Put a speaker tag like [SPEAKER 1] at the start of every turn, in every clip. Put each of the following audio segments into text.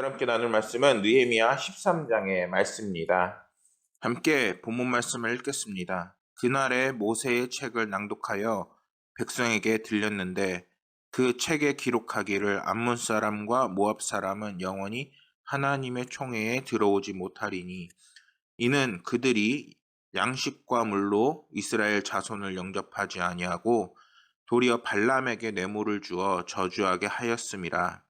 [SPEAKER 1] 오늘 함께 나눌 말씀은 느헤미야 13장의 말씀입니다. 함께 본문 말씀을 읽겠습니다. 그날에 모세의 책을 낭독하여 백성에게 들렸는데 그 책에 기록하기를 암몬 사람과 모압 사람은 영원히 하나님의 총회에 들어오지 못하리니 이는 그들이 양식과 물로 이스라엘 자손을 영접하지 아니하고 도리어 발람에게 뇌물을 주어 저주하게 하였음이라.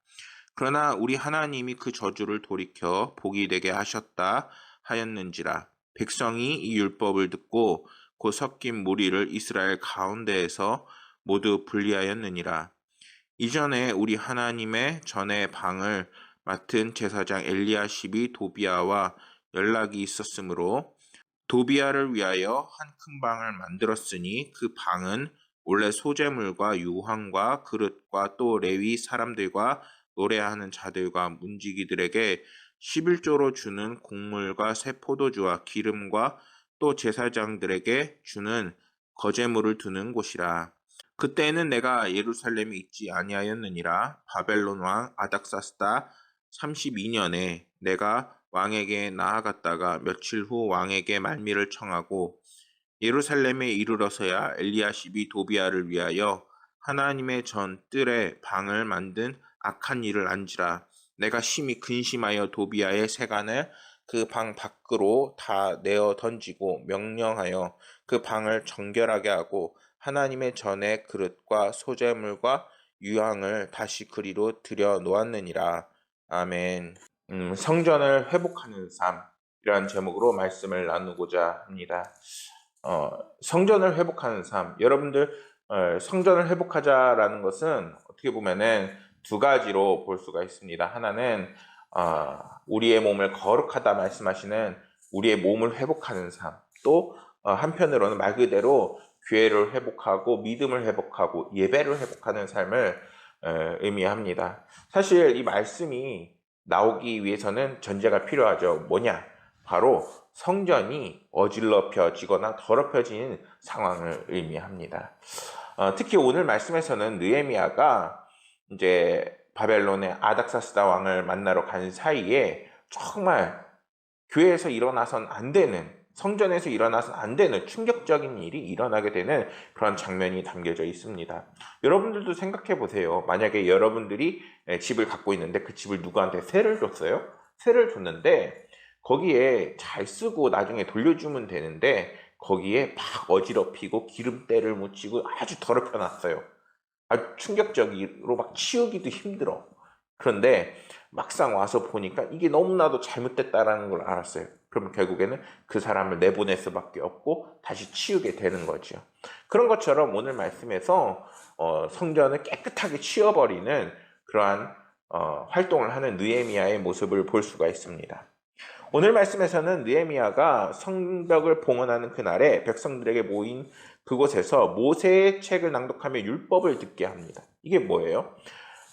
[SPEAKER 1] 그러나 우리 하나님이 그 저주를 돌이켜 복이 되게 하셨다 하였는지라. 백성이 이 율법을 듣고 곧 섞인 무리를 이스라엘 가운데에서 모두 분리하였느니라. 이전에 우리 하나님의 전의 방을 맡은 제사장 엘리야십이 도비아와 연락이 있었으므로 도비아를 위하여 한 큰 방을 만들었으니 그 방은 원래 소재물과 유황과 그릇과 또 레위 사람들과 노래하는 자들과 문지기들에게 11조로 주는 곡물과 새 포도주와 기름과 또 제사장들에게 주는 거제물을 두는 곳이라. 그때는 내가 예루살렘에 있지 아니하였느니라. 바벨론 왕 아닥사스다 32년에 내가 왕에게 나아갔다가 며칠 후 왕에게 말미를 청하고 예루살렘에 이르러서야 엘리야십이 도비아를 위하여 하나님의 전 뜰에 방을 만든 악한 일을 안지라. 내가 심히 근심하여 도비아의 세간을 그 방 밖으로 다 내어 던지고 명령하여 그 방을 정결하게 하고 하나님의 전의 그릇과 소재물과 유황을 다시 그리로 들여 놓았느니라. 아멘. 성전을 회복하는 삶이라는 제목으로 말씀을 나누고자 합니다. 성전을 회복하는 삶. 여러분들, 성전을 회복하자라는 것은 어떻게 보면은 두 가지로 볼 수가 있습니다. 하나는, 우리의 몸을 거룩하다 말씀하시는 우리의 몸을 회복하는 삶. 또, 한편으로는 말 그대로 교회를 회복하고 믿음을 회복하고 예배를 회복하는 삶을 의미합니다. 사실 이 말씀이 나오기 위해서는 전제가 필요하죠. 뭐냐? 바로 성전이 어질러펴지거나 더럽혀진 상황을 의미합니다. 특히 오늘 말씀에서는 느헤미야가 이제 바벨론의 아닥사스다 왕을 만나러 간 사이에 정말 교회에서 일어나선 안 되는, 성전에서 일어나선 안 되는 충격적인 일이 일어나게 되는 그런 장면이 담겨져 있습니다. 여러분들도 생각해 보세요. 만약에 여러분들이 집을 갖고 있는데 그 집을 누구한테 세를 줬어요? 세를 줬는데 거기에 잘 쓰고 나중에 돌려주면 되는데 거기에 막 어지럽히고 기름때를 묻히고 아주 더럽혀 놨어요. 아주 충격적으로 막 치우기도 힘들어. 그런데 막상 와서 보니까 이게 너무나도 잘못됐다라는 걸 알았어요. 그럼 결국에는 그 사람을 내보낼 수밖에 없고 다시 치우게 되는 거죠. 그런 것처럼 오늘 말씀에서 성전을 깨끗하게 치워버리는 그러한 활동을 하는 느헤미야의 모습을 볼 수가 있습니다. 오늘 말씀에서는 느헤미야가 성벽을 봉헌하는 그날에 백성들에게 모인 그곳에서 모세의 책을 낭독하며 율법을 듣게 합니다. 이게 뭐예요?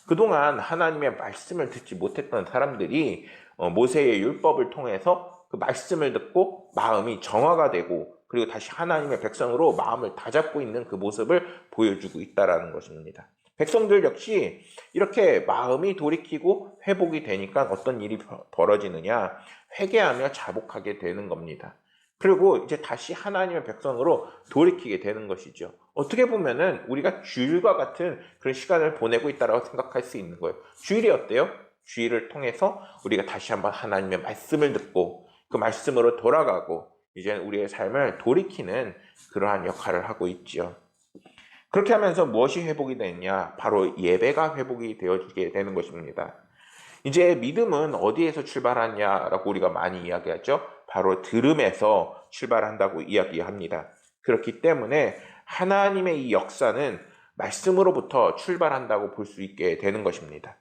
[SPEAKER 1] 그동안 하나님의 말씀을 듣지 못했던 사람들이 모세의 율법을 통해서 그 말씀을 듣고 마음이 정화가 되고 그리고 다시 하나님의 백성으로 마음을 다잡고 있는 그 모습을 보여주고 있다는 것입니다. 백성들 역시 이렇게 마음이 돌이키고 회복이 되니까 어떤 일이 벌어지느냐? 회개하며 자복하게 되는 겁니다. 그리고 이제 다시 하나님의 백성으로 돌이키게 되는 것이죠. 어떻게 보면은 우리가 주일과 같은 그런 시간을 보내고 있다고 생각할 수 있는 거예요. 주일이 어때요? 주일을 통해서 우리가 다시 한번 하나님의 말씀을 듣고 그 말씀으로 돌아가고 이제 우리의 삶을 돌이키는 그러한 역할을 하고 있죠. 그렇게 하면서 무엇이 회복이 되느냐? 바로 예배가 회복이 되어지게 되는 것입니다. 이제 믿음은 어디에서 출발하냐라고 우리가 많이 이야기하죠. 바로 들음에서 출발한다고 이야기합니다. 그렇기 때문에 하나님의 이 역사는 말씀으로부터 출발한다고 볼 수 있게 되는 것입니다.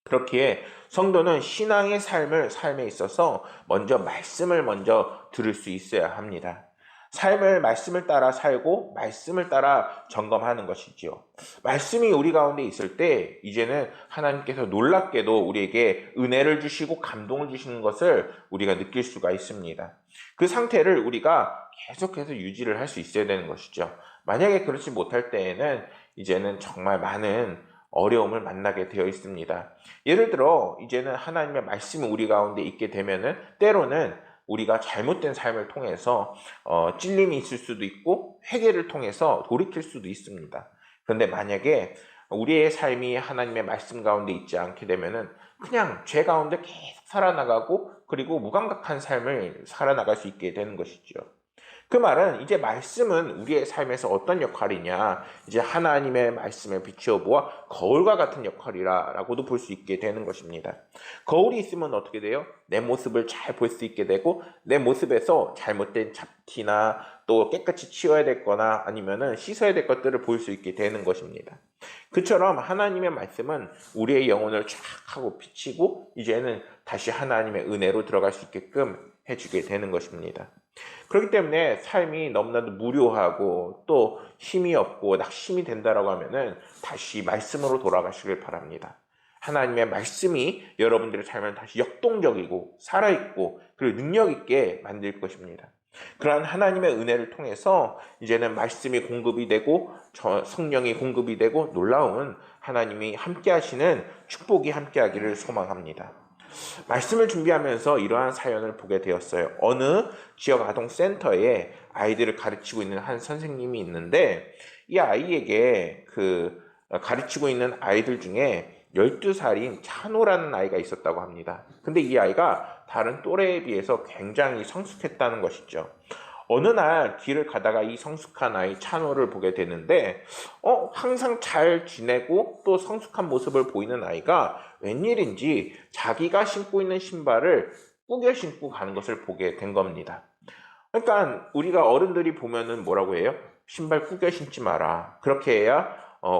[SPEAKER 1] 그렇기에 성도는 신앙의 삶에 있어서 먼저 말씀을 먼저 들을 수 있어야 합니다. 삶을 말씀을 따라 살고 말씀을 따라 점검하는 것이지요. 말씀이 우리 가운데 있을 때 이제는 하나님께서 놀랍게도 우리에게 은혜를 주시고 감동을 주시는 것을 우리가 느낄 수가 있습니다. 그 상태를 우리가 계속해서 유지를 할 수 있어야 되는 것이죠. 만약에 그렇지 못할 때에는 이제는 정말 많은 어려움을 만나게 되어 있습니다. 예를 들어 이제는 하나님의 말씀이 우리 가운데 있게 되면은 때로는 우리가 잘못된 삶을 통해서 찔림이 있을 수도 있고 회개를 통해서 돌이킬 수도 있습니다. 그런데 만약에 우리의 삶이 하나님의 말씀 가운데 있지 않게 되면은 그냥 죄 가운데 계속 살아나가고 그리고 무감각한 삶을 살아나갈 수 있게 되는 것이죠. 그 말은 이제 말씀은 우리의 삶에서 어떤 역할이냐, 이제 하나님의 말씀을 비추어 보아 거울과 같은 역할이라고도 볼 수 있게 되는 것입니다. 거울이 있으면 어떻게 돼요? 내 모습을 잘 볼 수 있게 되고 내 모습에서 잘못된 잡티나 또 깨끗이 치워야 될 거나 아니면은 씻어야 될 것들을 볼 수 있게 되는 것입니다. 그처럼 하나님의 말씀은 우리의 영혼을 쫙 하고 비치고 이제는 다시 하나님의 은혜로 들어갈 수 있게끔 해주게 되는 것입니다. 그렇기 때문에 삶이 너무나도 무료하고 또 힘이 없고 낙심이 된다라고 하면은 다시 말씀으로 돌아가시길 바랍니다. 하나님의 말씀이 여러분들의 삶을 다시 역동적이고 살아있고 그리고 능력있게 만들 것입니다. 그러한 하나님의 은혜를 통해서 이제는 말씀이 공급이 되고 성령이 공급이 되고 놀라운 하나님이 함께 하시는 축복이 함께 하기를 소망합니다. 말씀을 준비하면서 이러한 사연을 보게 되었어요. 어느 지역 아동센터에 아이들을 가르치고 있는 한 선생님이 있는데 이 아이에게 가르치고 있는 아이들 중에 12살인 찬호라는 아이가 있었다고 합니다. 근데 이 아이가 다른 또래에 비해서 굉장히 성숙했다는 것이죠. 어느 날 길을 가다가 이 성숙한 아이 찬호를 보게 되는데 항상 잘 지내고 또 성숙한 모습을 보이는 아이가 웬일인지 자기가 신고 있는 신발을 꾸겨 신고 가는 것을 보게 된 겁니다. 그러니까 우리가 어른들이 보면은 뭐라고 해요? 신발 꾸겨 신지 마라. 그렇게 해야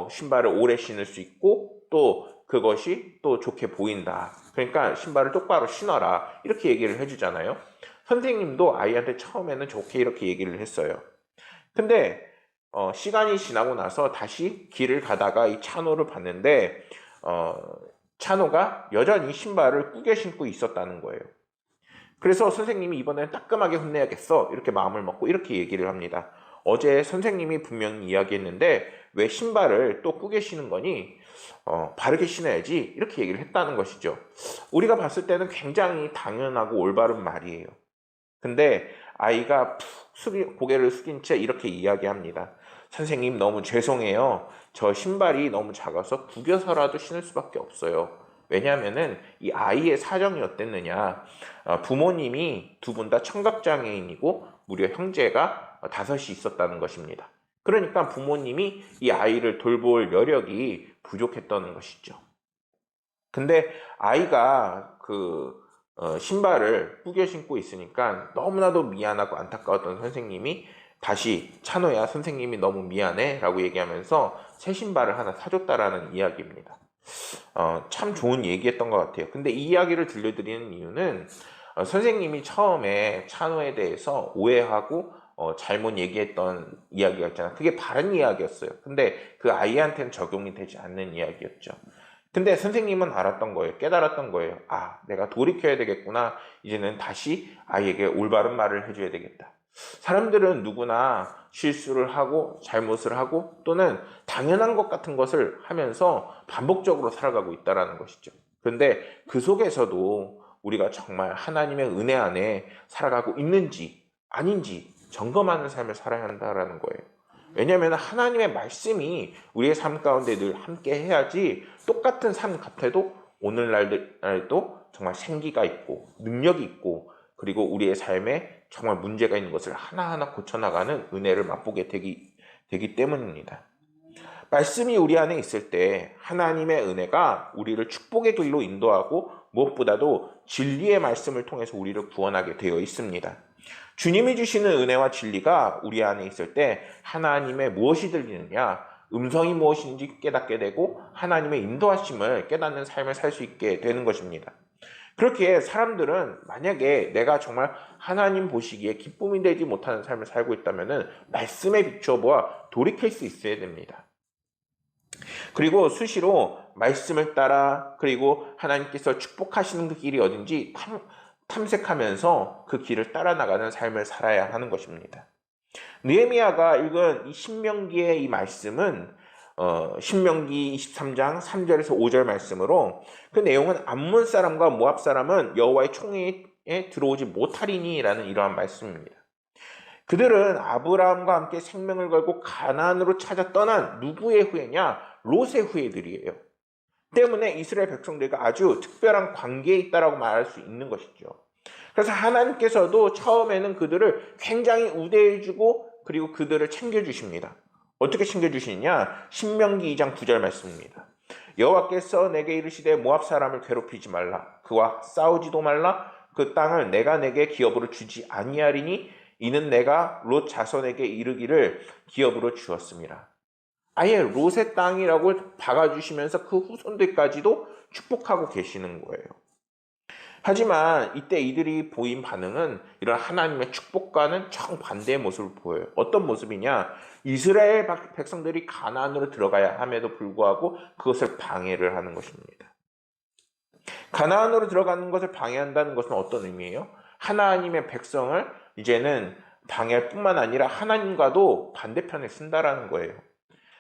[SPEAKER 1] 신발을 오래 신을 수 있고 또 그것이 또 좋게 보인다. 그러니까 신발을 똑바로 신어라. 이렇게 얘기를 해주잖아요. 선생님도 아이한테 처음에는 좋게 이렇게 얘기를 했어요. 근데 시간이 지나고 나서 다시 길을 가다가 이 찬호를 봤는데 찬호가 여전히 신발을 꾸겨 신고 있었다는 거예요. 그래서 선생님이 이번엔 따끔하게 혼내야겠어 이렇게 마음을 먹고 이렇게 얘기를 합니다. 어제 선생님이 분명히 이야기했는데 왜 신발을 또 꾸겨 신는 거니? 바르게 신어야지 이렇게 얘기를 했다는 것이죠. 우리가 봤을 때는 굉장히 당연하고 올바른 말이에요. 근데 아이가 고개를 숙인 채 이렇게 이야기합니다. 선생님 너무 죄송해요. 저 신발이 너무 작아서 구겨서라도 신을 수밖에 없어요. 왜냐하면은 이 아이의 사정이 어땠느냐. 부모님이 두 분 다 청각장애인이고 무려 형제가 5이 있었다는 것입니다. 그러니까 부모님이 이 아이를 돌볼 여력이 부족했다는 것이죠. 근데 아이가 신발을 꾸겨 신고 있으니까 너무나도 미안하고 안타까웠던 선생님이 다시 찬호야 선생님이 너무 미안해 라고 얘기하면서 새 신발을 하나 사줬다라는 이야기입니다. 참 좋은 얘기였던 것 같아요. 근데 이 이야기를 들려드리는 이유는 선생님이 처음에 찬호에 대해서 오해하고 잘못 얘기했던 이야기가 있잖아요. 그게 바른 이야기였어요. 근데 그 아이한테는 적용이 되지 않는 이야기였죠. 근데 선생님은 알았던 거예요. 깨달았던 거예요. 내가 돌이켜야 되겠구나. 이제는 다시 아이에게 올바른 말을 해줘야 되겠다. 사람들은 누구나 실수를 하고 잘못을 하고 또는 당연한 것 같은 것을 하면서 반복적으로 살아가고 있다는 것이죠. 그런데 그 속에서도 우리가 정말 하나님의 은혜 안에 살아가고 있는지 아닌지 점검하는 삶을 살아야 한다는 거예요. 왜냐하면 하나님의 말씀이 우리의 삶 가운데 늘 함께 해야지 똑같은 삶 같아도 오늘날도 정말 생기가 있고 능력이 있고 그리고 우리의 삶에 정말 문제가 있는 것을 하나하나 고쳐나가는 은혜를 맛보게 되기 때문입니다. 말씀이 우리 안에 있을 때 하나님의 은혜가 우리를 축복의 길로 인도하고 무엇보다도 진리의 말씀을 통해서 우리를 구원하게 되어 있습니다. 주님이 주시는 은혜와 진리가 우리 안에 있을 때 하나님의 무엇이 들리느냐, 음성이 무엇인지 깨닫게 되고 하나님의 인도하심을 깨닫는 삶을 살 수 있게 되는 것입니다. 그렇게 사람들은 만약에 내가 정말 하나님 보시기에 기쁨이 되지 못하는 삶을 살고 있다면 말씀에 비추어 보아 돌이킬 수 있어야 됩니다. 그리고 수시로 말씀을 따라 그리고 하나님께서 축복하시는 그 길이 어딘지 탐색하면서 그 길을 따라 나가는 삶을 살아야 하는 것입니다. 느헤미야가 읽은 이 신명기의 이 말씀은 신명기 23장 3절에서 5절 말씀으로 그 내용은 암몬 사람과 모압 사람은 여호와의 총회에 들어오지 못하리니 라는 이러한 말씀입니다. 그들은 아브라함과 함께 생명을 걸고 가나안으로 찾아 떠난 누구의 후예냐? 롯의 후예들이에요. 때문에 이스라엘 백성들과 아주 특별한 관계에 있다라고 말할 수 있는 것이죠. 그래서 하나님께서도 처음에는 그들을 굉장히 우대해주고 그리고 그들을 챙겨주십니다. 어떻게 챙겨주시느냐? 신명기 2장 9절 말씀입니다. 여호와께서 내게 이르시되 모압 사람을 괴롭히지 말라. 그와 싸우지도 말라. 그 땅을 내가 내게 기업으로 주지 아니하리니 이는 내가 롯 자손에게 이르기를 기업으로 주었습니다. 아예 롯의 땅이라고 박아주시면서 그 후손들까지도 축복하고 계시는 거예요. 하지만 이때 이들이 보인 반응은 이런 하나님의 축복과는 정반대의 모습을 보여요. 어떤 모습이냐? 이스라엘 백성들이 가나안으로 들어가야 함에도 불구하고 그것을 방해를 하는 것입니다. 가나안으로 들어가는 것을 방해한다는 것은 어떤 의미예요? 하나님의 백성을 이제는 방해할 뿐만 아니라 하나님과도 반대편에 쓴다라는 거예요.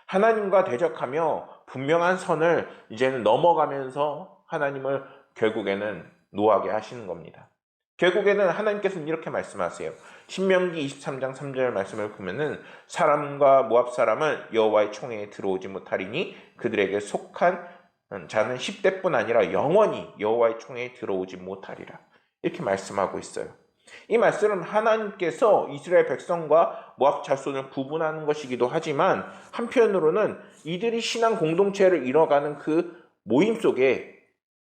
[SPEAKER 1] 하나님과 대적하며 분명한 선을 이제는 넘어가면서 하나님을 결국에는 노하게 하시는 겁니다. 결국에는 하나님께서는 이렇게 말씀하세요. 신명기 23장 3절 말씀을 보면은 사람과 모압 사람은 여호와의 총회에 들어오지 못하리니 그들에게 속한 자는 10대뿐 아니라 영원히 여호와의 총회에 들어오지 못하리라. 이렇게 말씀하고 있어요. 이 말씀은 하나님께서 이스라엘 백성과 모압 자손을 구분하는 것이기도 하지만 한편으로는 이들이 신앙 공동체를 이뤄가는 그 모임 속에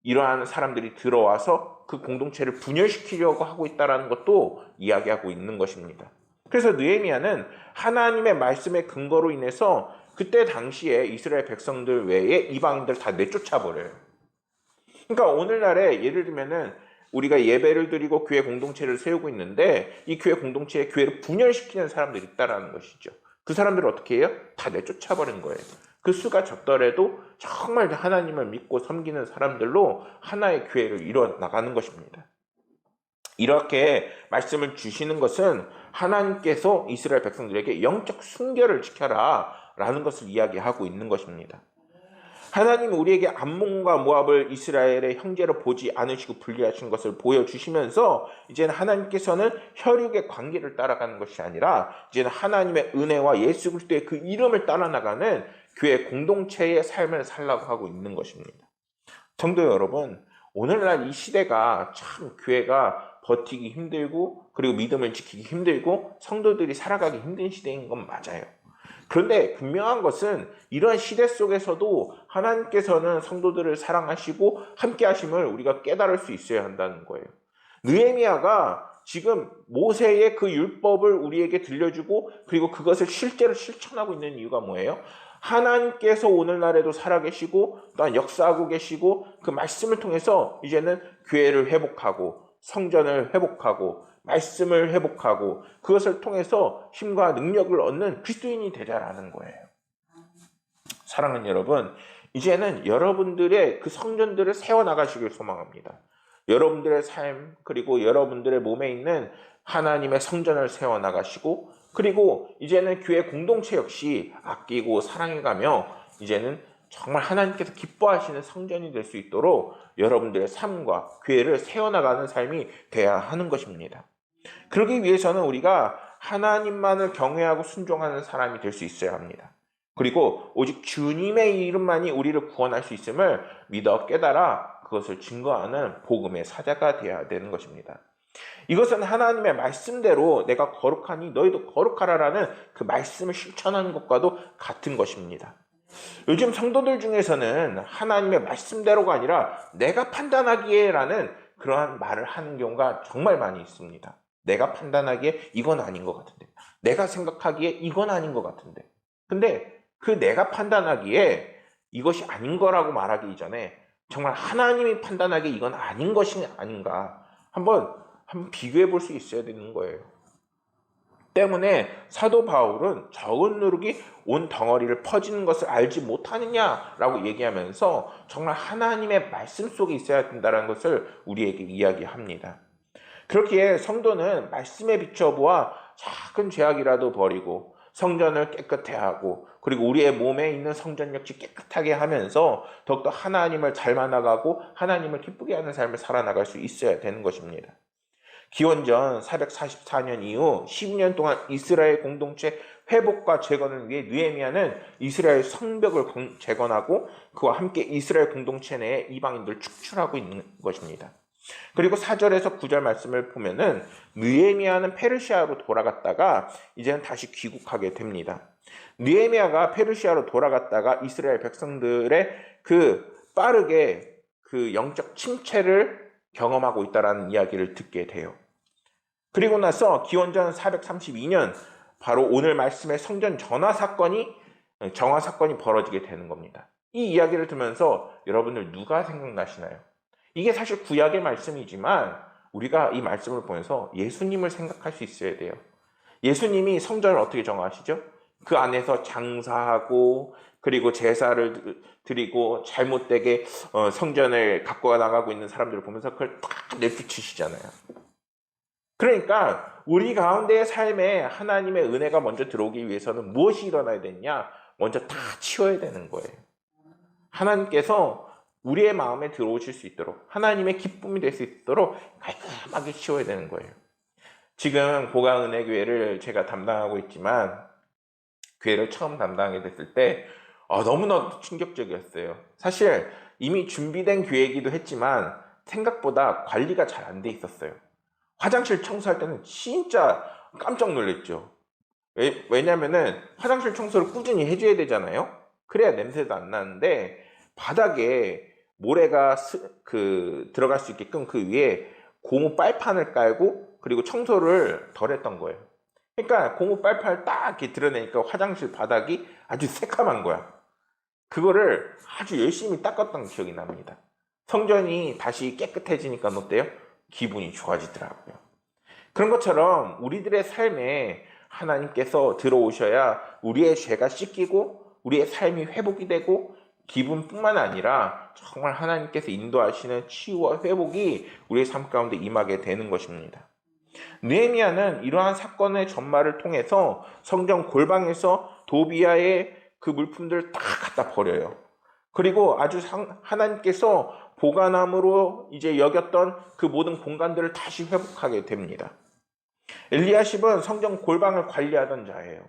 [SPEAKER 1] 이러한 사람들이 들어와서 그 공동체를 분열시키려고 하고 있다는 것도 이야기하고 있는 것입니다. 그래서 느헤미야는 하나님의 말씀의 근거로 인해서 그때 당시에 이스라엘 백성들 외에 이방인들 다 내쫓아버려요. 그러니까 오늘날에 예를 들면은 우리가 예배를 드리고 교회 공동체를 세우고 있는데 이 교회 공동체에 교회를 분열시키는 사람들이 있다는 것이죠. 그 사람들을 어떻게 해요? 다 내쫓아버린 거예요. 그 수가 적더라도 정말 하나님을 믿고 섬기는 사람들로 하나의 교회를 이뤄나가는 것입니다. 이렇게 말씀을 주시는 것은 하나님께서 이스라엘 백성들에게 영적 순결을 지켜라 라는 것을 이야기하고 있는 것입니다. 하나님은 우리에게 암몬과 모압을 이스라엘의 형제로 보지 않으시고 분리하신 것을 보여주시면서 이제는 하나님께서는 혈육의 관계를 따라가는 것이 아니라 이제는 하나님의 은혜와 예수 그리스도의 그 이름을 따라나가는 교회 공동체의 삶을 살라고 하고 있는 것입니다. 성도 여러분, 오늘날 이 시대가 참 교회가 버티기 힘들고 그리고 믿음을 지키기 힘들고 성도들이 살아가기 힘든 시대인 건 맞아요. 그런데 분명한 것은 이런 시대 속에서도 하나님께서는 성도들을 사랑하시고 함께 하심을 우리가 깨달을 수 있어야 한다는 거예요. 느헤미야가 지금 모세의 그 율법을 우리에게 들려주고 그리고 그것을 실제로 실천하고 있는 이유가 뭐예요? 하나님께서 오늘날에도 살아계시고 또한 역사하고 계시고 그 말씀을 통해서 이제는 교회를 회복하고 성전을 회복하고 말씀을 회복하고 그것을 통해서 힘과 능력을 얻는 그리스도인이 되자라는 거예요. 사랑하는 여러분, 이제는 여러분들의 그 성전들을 세워나가시길 소망합니다. 여러분들의 삶 그리고 여러분들의 몸에 있는 하나님의 성전을 세워나가시고 그리고 이제는 교회 공동체 역시 아끼고 사랑해가며 이제는 정말 하나님께서 기뻐하시는 성전이 될 수 있도록 여러분들의 삶과 교회를 세워나가는 삶이 돼야 하는 것입니다. 그러기 위해서는 우리가 하나님만을 경외하고 순종하는 사람이 될 수 있어야 합니다. 그리고 오직 주님의 이름만이 우리를 구원할 수 있음을 믿어 깨달아 그것을 증거하는 복음의 사자가 되어야 되는 것입니다. 이것은 하나님의 말씀대로 내가 거룩하니 너희도 거룩하라라는 그 말씀을 실천하는 것과도 같은 것입니다. 요즘 성도들 중에서는 하나님의 말씀대로가 아니라 내가 판단하기에라는 그러한 말을 하는 경우가 정말 많이 있습니다. 내가 판단하기에 이건 아닌 것 같은데, 내가 생각하기에 이건 아닌 것 같은데. 근데 그 내가 판단하기에 이것이 아닌 거라고 말하기 이전에 정말 하나님이 판단하기에 이건 아닌 것이 아닌가 한번 비교해 볼 수 있어야 되는 거예요. 때문에 사도 바울은 적은 누룩이 온 덩어리를 퍼지는 것을 알지 못하느냐라고 얘기하면서 정말 하나님의 말씀 속에 있어야 된다는 것을 우리에게 이야기합니다. 그렇기에 성도는 말씀에 비춰보아 작은 죄악이라도 버리고 성전을 깨끗해 하고, 그리고 우리의 몸에 있는 성전 역시 깨끗하게 하면서 더욱더 하나님을 닮아나가고 하나님을 기쁘게 하는 삶을 살아나갈 수 있어야 되는 것입니다. 기원전 444년 이후 10년 동안 이스라엘 공동체 회복과 재건을 위해 느헤미야는 이스라엘 성벽을 재건하고 그와 함께 이스라엘 공동체 내에 이방인들을 축출하고 있는 것입니다. 그리고 4절에서 9절 말씀을 보면은 느헤미야는 페르시아로 돌아갔다가 이제는 다시 귀국하게 됩니다. 느헤미야가 페르시아로 돌아갔다가 이스라엘 백성들의 빠르게 영적 침체를 경험하고 있다라는 이야기를 듣게 돼요. 그리고 나서 기원전 432년 바로 오늘 말씀의 성전 정화 사건이 벌어지게 되는 겁니다. 이 이야기를 들으면서 여러분들 누가 생각나시나요? 이게 사실 구약의 말씀이지만 우리가 이 말씀을 보면서 예수님을 생각할 수 있어야 돼요. 예수님이 성전을 어떻게 정하시죠? 그 안에서 장사하고 그리고 제사를 드리고 잘못되게 성전을 갖고 나가고 있는 사람들을 보면서 그걸 다 내쫓으시잖아요. 그러니까 우리 가운데의 삶에 하나님의 은혜가 먼저 들어오기 위해서는 무엇이 일어나야 되냐? 먼저 다 치워야 되는 거예요. 하나님께서 우리의 마음에 들어오실 수 있도록, 하나님의 기쁨이 될 수 있도록 깔끔하게 치워야 되는 거예요. 지금 보강은혜교회를 제가 담당하고 있지만 교회를 처음 담당하게 됐을 때 너무나도 충격적이었어요. 사실 이미 준비된 교회이기도 했지만 생각보다 관리가 잘 안 돼 있었어요. 화장실 청소할 때는 진짜 깜짝 놀랐죠. 왜냐면은 화장실 청소를 꾸준히 해줘야 되잖아요. 그래야 냄새도 안 나는데 바닥에 모래가 들어갈 수 있게끔 그 위에 고무 빨판을 깔고 그리고 청소를 덜 했던 거예요. 그러니까 고무 빨판을 딱 이렇게 드러내니까 화장실 바닥이 아주 새카만 거야. 그거를 아주 열심히 닦았던 기억이 납니다. 성전이 다시 깨끗해지니까 어때요? 기분이 좋아지더라고요. 그런 것처럼 우리들의 삶에 하나님께서 들어오셔야 우리의 죄가 씻기고 우리의 삶이 회복이 되고 기분뿐만 아니라 정말 하나님께서 인도하시는 치유와 회복이 우리의 삶 가운데 임하게 되는 것입니다. 느헤미야는 이러한 사건의 전말을 통해서 성전 골방에서 도비아의 그 물품들을 다 갖다 버려요. 그리고 아주 하나님께서 보관함으로 이제 여겼던 그 모든 공간들을 다시 회복하게 됩니다. 엘리야십은 성전 골방을 관리하던 자예요.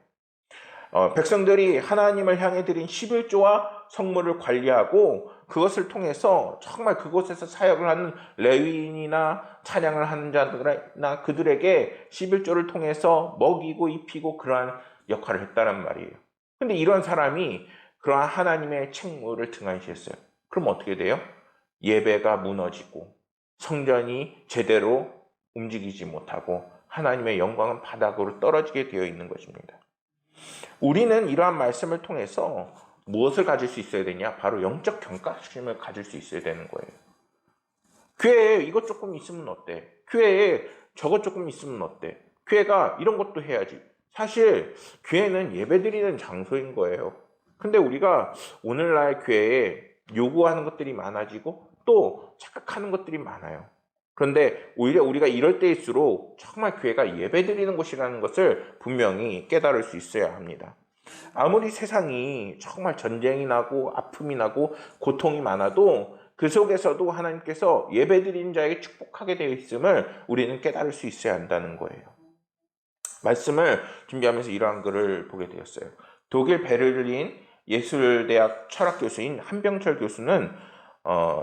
[SPEAKER 1] 백성들이 하나님을 향해 드린 11조와 성물을 관리하고 그것을 통해서 정말 그곳에서 사역을 하는 레위인이나 찬양을 하는 자들이나 그들에게 11조를 통해서 먹이고 입히고 그러한 역할을 했다는 말이에요. 근데 이런 사람이 그러한 하나님의 책무를 등한시했어요. 그럼 어떻게 돼요? 예배가 무너지고 성전이 제대로 움직이지 못하고 하나님의 영광은 바닥으로 떨어지게 되어 있는 것입니다. 우리는 이러한 말씀을 통해서 무엇을 가질 수 있어야 되냐? 바로 영적 경각심을 가질 수 있어야 되는 거예요. 교회에 이것 조금 있으면 어때? 교회에 저것 조금 있으면 어때? 교회가 이런 것도 해야지. 사실 교회는 예배드리는 장소인 거예요. 근데 우리가 오늘날 교회에 요구하는 것들이 많아지고 또 착각하는 것들이 많아요. 그런데 오히려 우리가 이럴 때일수록 정말 교회가 예배드리는 곳이라는 것을 분명히 깨달을 수 있어야 합니다. 아무리 세상이 정말 전쟁이 나고 아픔이 나고 고통이 많아도 그 속에서도 하나님께서 예배드리는 자에게 축복하게 되어 있음을 우리는 깨달을 수 있어야 한다는 거예요. 말씀을 준비하면서 이러한 글을 보게 되었어요. 독일 베를린 예술대학 철학교수인 한병철 교수는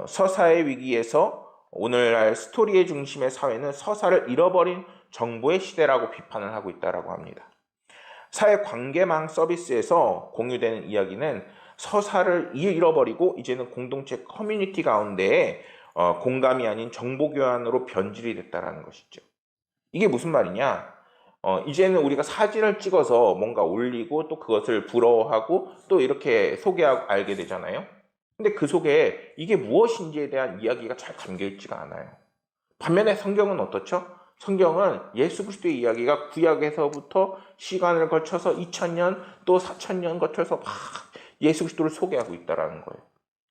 [SPEAKER 1] 서사의 위기에서 오늘날 스토리의 중심의 사회는 서사를 잃어버린 정보의 시대라고 비판을 하고 있다고 합니다. 사회 관계망 서비스에서 공유되는 이야기는 서사를 잃어버리고 이제는 공동체 커뮤니티 가운데에 공감이 아닌 정보 교환으로 변질이 됐다는 것이죠. 이게 무슨 말이냐? 이제는 우리가 사진을 찍어서 뭔가 올리고 또 그것을 부러워하고 또 이렇게 소개하고 알게 되잖아요. 근데 그 속에 이게 무엇인지에 대한 이야기가 잘 담겨있지가 않아요. 반면에 성경은 어떻죠? 성경은 예수 그리스도의 이야기가 구약에서부터 시간을 거쳐서 2000년 또 4000년 거쳐서 막 예수 그리스도를 소개하고 있다는 거예요.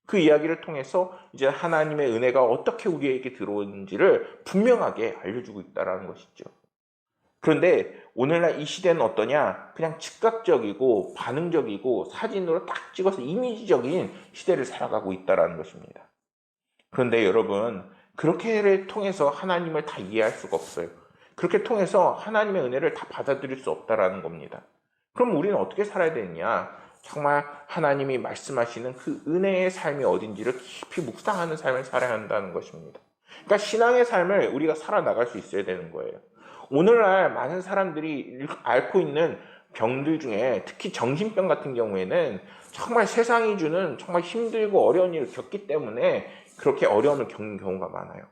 [SPEAKER 1] 그 이야기를 통해서 이제 하나님의 은혜가 어떻게 우리에게 들어오는지를 분명하게 알려주고 있다는 것이죠. 그런데 오늘날 이 시대는 어떠냐? 그냥 즉각적이고 반응적이고 사진으로 딱 찍어서 이미지적인 시대를 살아가고 있다는 것입니다. 그런데 여러분, 그렇게를 통해서 하나님을 다 이해할 수가 없어요. 그렇게 통해서 하나님의 은혜를 다 받아들일 수 없다라는 겁니다. 그럼 우리는 어떻게 살아야 되느냐? 정말 하나님이 말씀하시는 그 은혜의 삶이 어딘지를 깊이 묵상하는 삶을 살아야 한다는 것입니다. 그러니까 신앙의 삶을 우리가 살아나갈 수 있어야 되는 거예요. 오늘날 많은 사람들이 앓고 있는 병들 중에 특히 정신병 같은 경우에는 정말 세상이 주는 정말 힘들고 어려운 일을 겪기 때문에 그렇게 어려움을 겪는 경우가 많아요.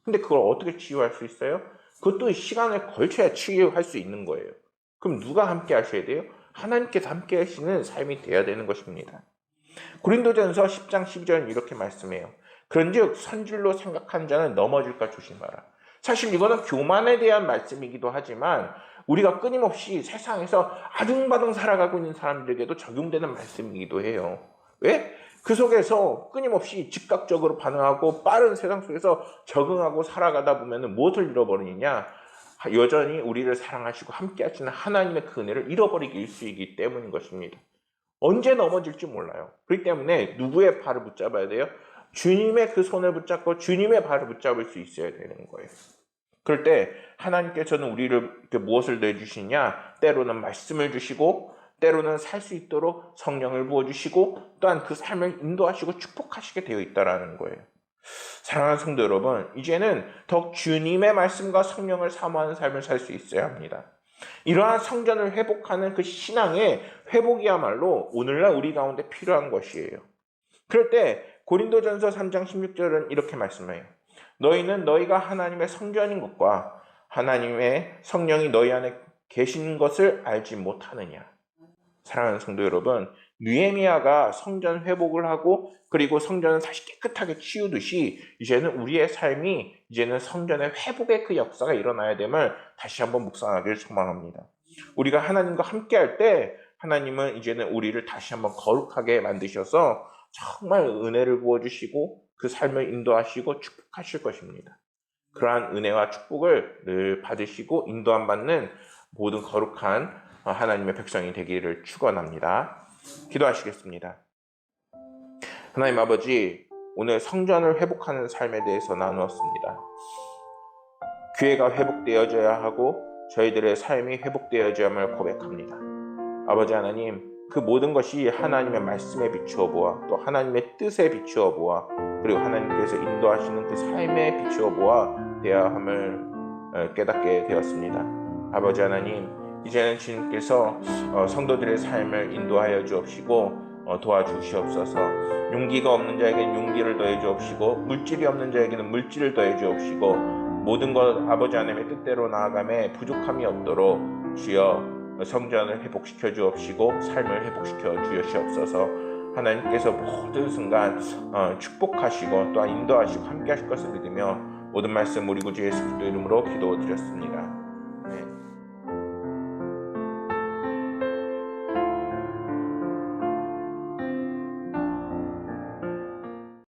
[SPEAKER 1] 근데 그걸 어떻게 치유할 수 있어요? 그것도 시간을 걸쳐야 치유할 수 있는 거예요. 그럼 누가 함께 하셔야 돼요? 하나님께서 함께 하시는 삶이 되어야 되는 것입니다. 고린도전서 10장 12절은 이렇게 말씀해요. 그런즉 선줄로 생각한 자는 넘어질까 조심하라. 사실 이거는 교만에 대한 말씀이기도 하지만 우리가 끊임없이 세상에서 아둥바둥 살아가고 있는 사람들에게도 적용되는 말씀이기도 해요. 왜? 그 속에서 끊임없이 즉각적으로 반응하고 빠른 세상 속에서 적응하고 살아가다 보면 무엇을 잃어버리느냐? 여전히 우리를 사랑하시고 함께 하시는 하나님의 그 은혜를 잃어버리기 일쑤이기 때문인 것입니다. 언제 넘어질지 몰라요. 그렇기 때문에 누구의 발을 붙잡아야 돼요? 주님의 그 손을 붙잡고 주님의 발을 붙잡을 수 있어야 되는 거예요. 그럴 때 하나님께서는 우리를 무엇을 내주시냐? 때로는 말씀을 주시고 때로는 살 수 있도록 성령을 부어주시고 또한 그 삶을 인도하시고 축복하시게 되어 있다는 거예요. 사랑하는 성도 여러분, 이제는 더욱 주님의 말씀과 성령을 사모하는 삶을 살 수 있어야 합니다. 이러한 성전을 회복하는 그 신앙의 회복이야말로 오늘날 우리 가운데 필요한 것이에요. 그럴 때 고린도전서 3장 16절은 이렇게 말씀해요. 너희는 너희가 하나님의 성전인 것과 하나님의 성령이 너희 안에 계신 것을 알지 못하느냐. 사랑하는 성도 여러분, 느헤미야가 성전 회복을 하고 그리고 성전을 다시 깨끗하게 치우듯이 이제는 우리의 삶이 이제는 성전의 회복의 그 역사가 일어나야 됨을 다시 한번 묵상하기를 소망합니다. 우리가 하나님과 함께 할 때 하나님은 이제는 우리를 다시 한번 거룩하게 만드셔서 정말 은혜를 부어주시고 그 삶을 인도하시고 축복하실 것입니다. 그러한 은혜와 축복을 늘 받으시고 인도함 받는 모든 거룩한 하나님의 백성이 되기를 축원합니다. 기도하시겠습니다. 하나님 아버지, 오늘 성전을 회복하는 삶에 대해서 나누었습니다. 교회가 회복되어져야 하고 저희들의 삶이 회복되어져야함을 고백합니다. 아버지 하나님, 그 모든 것이 하나님의 말씀에 비추어 보아 또 하나님의 뜻에 비추어 보아 그리고 하나님께서 인도하시는 그 삶에 비추어 보아 되어야 함을 깨닫게 되었습니다. 아버지 하나님, 이제는 주님께서 성도들의 삶을 인도하여 주옵시고 도와주시옵소서. 용기가 없는 자에게는 용기를 더해 주옵시고 물질이 없는 자에게는 물질을 더해 주옵시고 모든 것 아버지 하나님의 뜻대로 나아가매 부족함이 없도록 주여 성전을 회복시켜 주옵시고 삶을 회복시켜 주시옵소서. 하나님께서 모든 순간 축복하시고 또한 인도하시고 함께 하실 것을 믿으며 모든 말씀 우리 구주 예수 그리스도 이름으로 기도드렸습니다.